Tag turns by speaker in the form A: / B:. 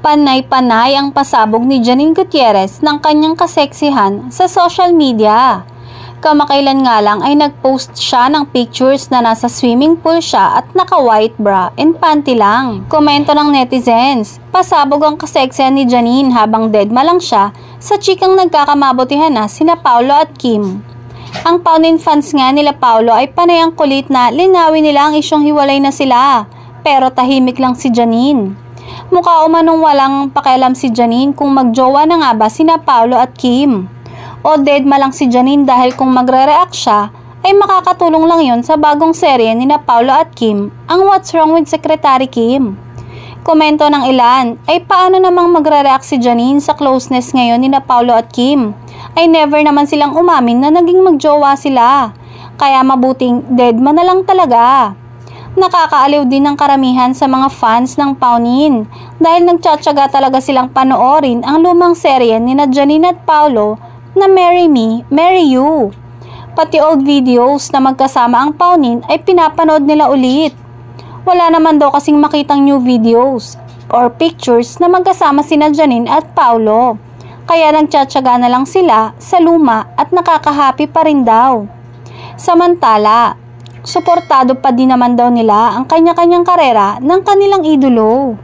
A: Panay-panay ang pasabog ni Janine Gutierrez ng kanyang kaseksihan sa social media. Kamakailan nga lang ay nag-post siya ng pictures na nasa swimming pool siya at naka-white bra and panty lang. Komento ng netizens, pasabog ang kaseksihan ni Janine habang deadma lang siya sa chikang nagkakamabutihan na sina Paolo at Kim. Ang Paunin fans nga nila Paolo ay panay ang kulit na linawin nila ang isyong hiwalay na sila, pero tahimik lang si Janine. Mukha umanong walang pakialam si Janine kung magjowa na nga ba sina Paolo at Kim. O deadma lang si Janine dahil kung magre-react siya, ay makakatulong lang yon sa bagong serye ni na Paolo at Kim, ang What's Wrong with Secretary Kim. Komento ng ilan, ay paano namang magre-react si Janine sa closeness ngayon ni na Paolo at Kim? Ay never naman silang umamin na naging magjowa sila. Kaya mabuting deadma na lang talaga. Nakakaaliw din ng karamihan sa mga fans ng Paunin dahil nagtsatsaga talaga silang panoorin ang lumang serye ni na Janine at Paolo na Marry Me, Marry You. Pati old videos na magkasama ang Paunin ay pinapanood nila ulit. Wala naman daw kasing makitang new videos or pictures na magkasama sina Janine at Paolo. Kaya nagtsatsaga na lang sila sa luma at nakakahappy pa rin daw. Samantala, suportado pa din naman daw nila ang kanya-kanyang karera ng kanilang idolo.